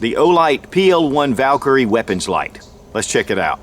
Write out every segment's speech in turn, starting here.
the Olight PL-1 Valkyrie weapons light. Let's check it out.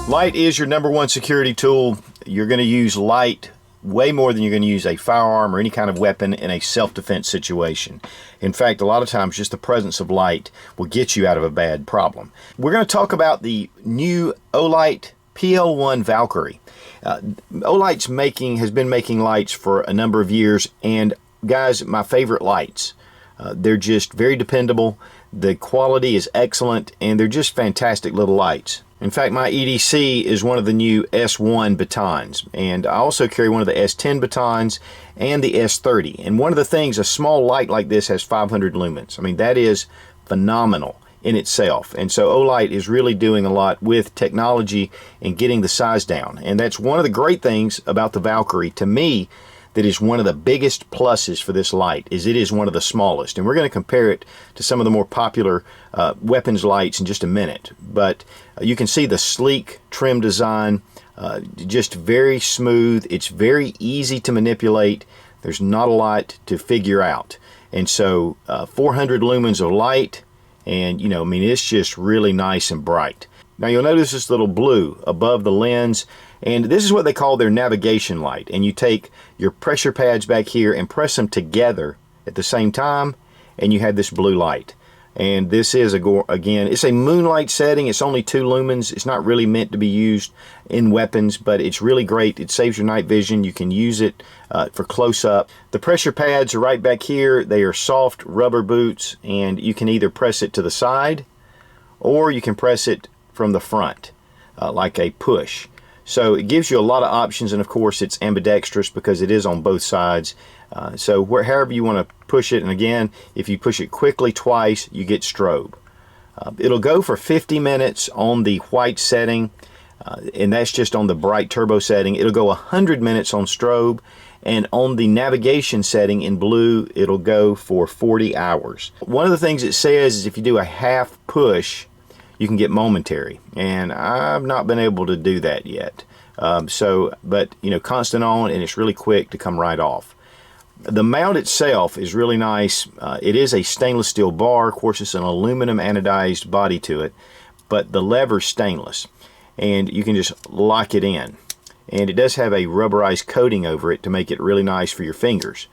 Light is your #1 security tool. You're going to use light way more than you're going to use a firearm or any kind of weapon in a self-defense situation. In fact, a lot of times just the presence of light will get you out of a bad problem. We're going to talk about the new Olight PL-1 Valkyrie. Olight's has been making lights for a number of years, and guys, my favorite lights. They're just very dependable, the quality is excellent, and they're just fantastic little lights. In fact, my EDC is one of the new S1 batons, and I also carry one of the S10 batons and the S30. And one of the things, a small light like this has 500 lumens. I mean, that is phenomenal in itself. And so Olight is really doing a lot with technology and getting the size down. And that's one of the great things about the Valkyrie, to me, that is one of the biggest pluses for this light, is it is one of the smallest. And we're going to compare it to some of the more popular weapons lights in just a minute. But you can see the sleek trim design, just very smooth. It's very easy to manipulate. There's not a lot to figure out. And so 400 lumens of light, and I mean, it's just really nice and bright. Now you'll notice this little blue above the lens, and this is what they call their navigation light. And you take your pressure pads back here and press them together at the same time, and you have this blue light. And this is, again, it's a moonlight setting. It's only 2 lumens. It's not really meant to be used in weapons, but it's really great. It saves your night vision. You can use it for close-up. The pressure pads are right back here. They are soft rubber boots, and you can either press it to the side or you can press it from the front like a push. So it gives you a lot of options, and of course it's ambidextrous because it is on both sides. So however you want to push it, and again, if you push it quickly twice, you get strobe. It'll go for 50 minutes on the white setting, and that's just on the bright turbo setting. It'll go 100 minutes on strobe, and on the navigation setting in blue, it'll go for 40 hours. One of the things it says is if you do a half push, you can get momentary, and I've not been able to do that yet. But constant on, and it's really quick to come right off. The mount itself is really nice. It is a stainless steel bar. Of course, it's an aluminum anodized body to it, but the lever's stainless, and you can just lock it in. And it does have a rubberized coating over it to make it really nice for your fingers.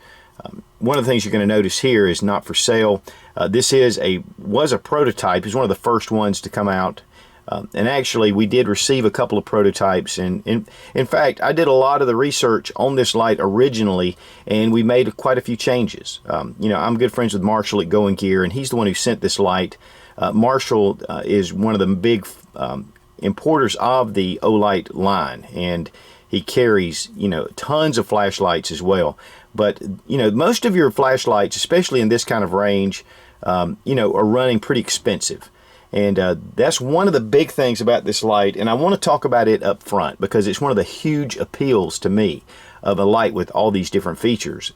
One of the things you're going to notice here is not for sale. This was a prototype. It's one of the first ones to come out. And actually, we did receive a couple of prototypes. And in fact, I did a lot of the research on this light originally, and we made quite a few changes. I'm good friends with Marshall at Going Gear, and he's the one who sent this light. Marshall is one of the big importers of the Olight line, and he carries tons of flashlights as well. But most of your flashlights, especially in this kind of range, are running pretty expensive. And that's one of the big things about this light, and I want to talk about it up front because it's one of the huge appeals to me of a light with all these different features,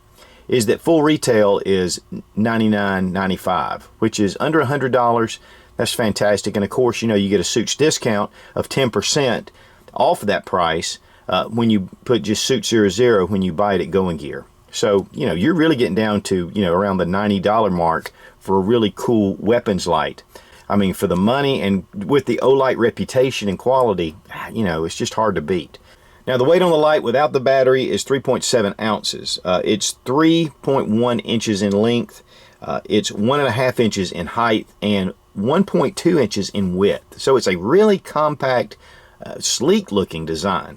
is that full retail is $99.95, which is under $100. That's fantastic. And of course, you get a Suits discount of 10% off of that price when you put just Suits 00 when you buy it at Going Gear. So, you're really getting down to, around the $90 mark for a really cool weapons light. I mean, for the money, and with the Olight reputation and quality, it's just hard to beat. Now, the weight on the light without the battery is 3.7 ounces. It's 3.1 inches in length. It's 1.5 inches in height and 1.2 inches in width. So it's a really compact, sleek looking design.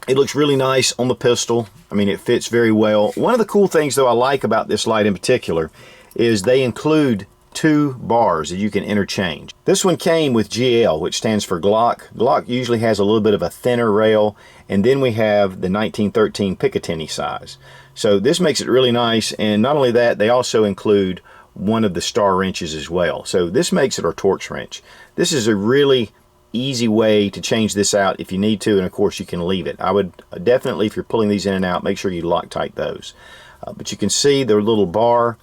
It looks really nice on the pistol. I mean, it fits very well. One of the cool things, though, I like about this light in particular is they include two bars that you can interchange. This one came with GL, which stands for Glock. Glock usually has a little bit of a thinner rail, and then we have the 1913 Picatinny size. So this makes it really nice, and not only that, they also include one of the star wrenches as well. So this makes it our Torx wrench. This is a really easy way to change this out if you need to, and of course you can leave it. I would definitely, if you're pulling these in and out, make sure you Loctite those. But you can see the little bar,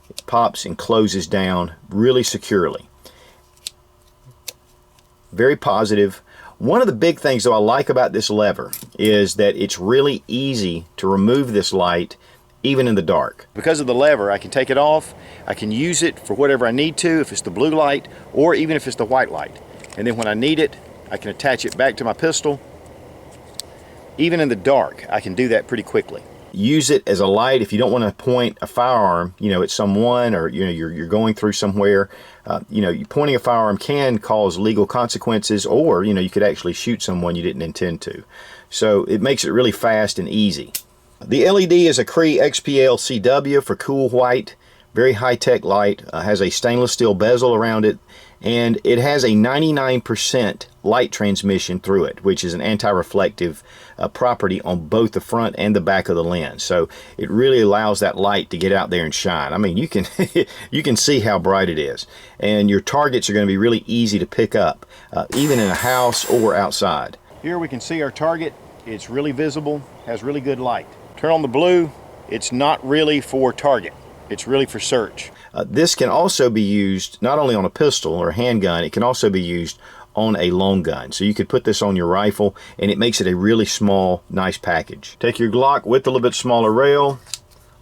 it pops and closes down really securely. Very positive. One of the big things though I like about this lever is that it's really easy to remove this light even in the dark. Because of the lever, I can take it off, I can use it for whatever I need to, if it's the blue light or even if it's the white light. And then when I need it, I can attach it back to my pistol. Even in the dark, I can do that pretty quickly. Use it as a light if you don't want to point a firearm, at someone, or you're going through somewhere. Pointing a firearm can cause legal consequences, or you could actually shoot someone you didn't intend to. So it makes it really fast and easy. The LED is a Cree XPL CW for cool white, very high-tech light. Has a stainless steel bezel around it, and it has a 99% light transmission through it, which is an anti-reflective property on both the front and the back of the lens. So it really allows that light to get out there and shine. I mean, you can you can see how bright it is, and your targets are going to be really easy to pick up, even in a house or outside. Here we can see our target. It's really visible, has really good light. Turn on the blue. It's not really for target. It's really for search. This can also be used not only on a pistol or a handgun, it can also be used on a long gun. So you could put this on your rifle, and it makes it a really small, nice package. Take your Glock with a little bit smaller rail,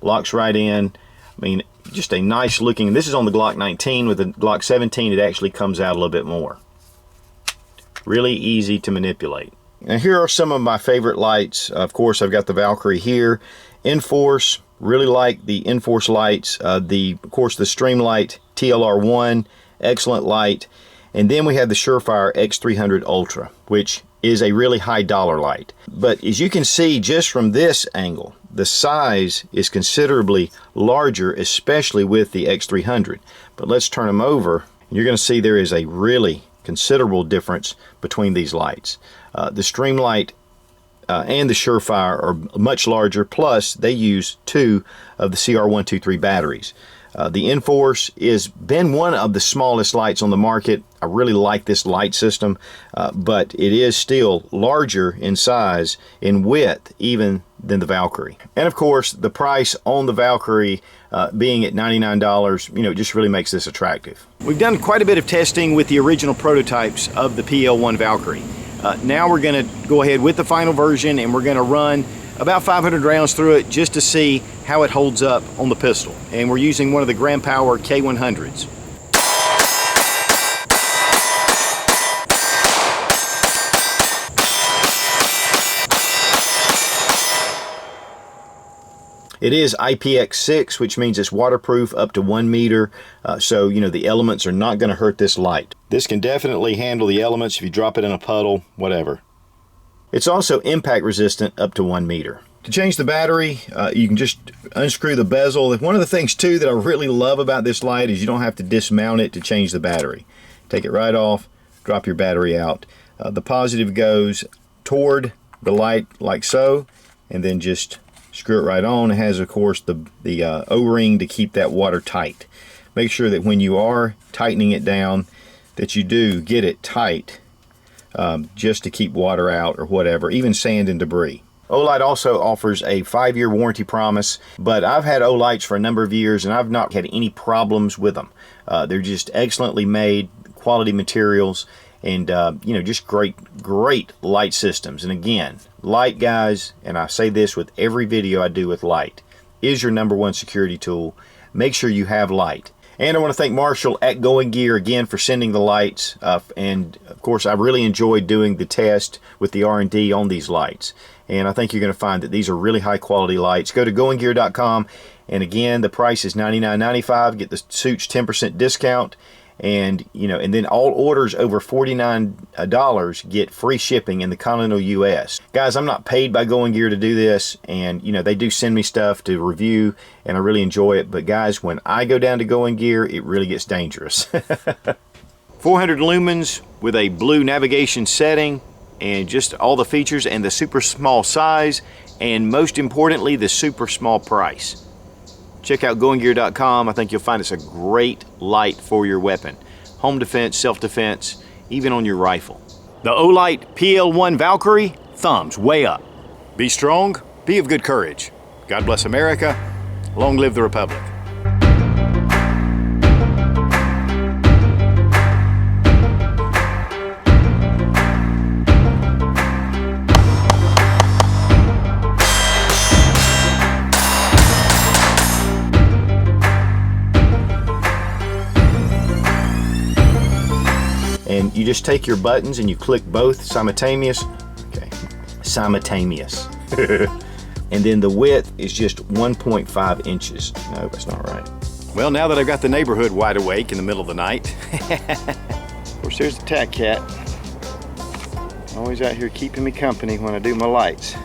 locks right in. I mean, just a nice looking, this is on the Glock 19. With the Glock 17, it actually comes out a little bit more. Really easy to manipulate. Now here are some of my favorite lights. Of course, I've got the Valkyrie here. Enforce, really like the Enforce lights. Of course, the Streamlight TLR1, excellent light. And then we have the Surefire X300 Ultra, which is a really high dollar light. But as you can see just from this angle, the size is considerably larger, especially with the X300. But let's turn them over. You're going to see there is a really considerable difference between these lights. The Streamlight and the Surefire are much larger, plus they use 2 of the CR123 batteries. The Enforce has been one of the smallest lights on the market. I really like this light system, but it is still larger in size, in width, even than the Valkyrie. And of course, the price on the Valkyrie being at $99, just really makes this attractive. We've done quite a bit of testing with the original prototypes of the PL-1 Valkyrie. Now we're going to go ahead with the final version, and we're going to run about 500 rounds through it just to see how it holds up on the pistol. And we're using one of the Gram Power K100s. It is IPX6, which means it's waterproof up to 1 meter. So, the elements are not going to hurt this light. This can definitely handle the elements if you drop it in a puddle, whatever. It's also impact resistant up to 1 meter. To change the battery, you can just unscrew the bezel. One of the things too that I really love about this light is you don't have to dismount it to change the battery. Take it right off, drop your battery out. The positive goes toward the light like so, and then just screw it right on. It has, of course, the O-ring to keep that water tight. Make sure that when you are tightening it down that you do get it tight, just to keep water out or whatever, even sand and debris. Olight also offers a 5-year warranty promise, but I've had Olights for a number of years and I've not had any problems with them. They're just excellently made, quality materials, and just great light systems. And again, light, guys, and I say this with every video I do with light, is your #1 security tool. Make sure you have light. And I want to thank Marshall at Going Gear again for sending the lights. And of course, I really enjoyed doing the test with the R&D on these lights. And I think you're going to find that these are really high quality lights. Go to goinggear.com, and again, the price is $99.95. Get the Suits 10% discount. And and then all orders over $49 get free shipping in the continental US. Guys, I'm not paid by Going Gear to do this, and they do send me stuff to review, and I really enjoy it. But guys, when I go down to Going Gear, it really gets dangerous. 400 lumens with a blue navigation setting, and just all the features, and the super small size, and most importantly, the super small price. Check out goinggear.com. I think you'll find it's a great light for your weapon. Home defense, self-defense, even on your rifle. The Olight PL-1 Valkyrie, thumbs way up. Be strong, be of good courage. God bless America. Long live the Republic. And you just take your buttons and you click both simultaneous. Okay, simultaneous. And then the width is just 1.5 inches. No, that's not right. Well, now that I've got the neighborhood wide awake in the middle of the night. Of course, there's the Tac Cat. Always out here keeping me company when I do my lights.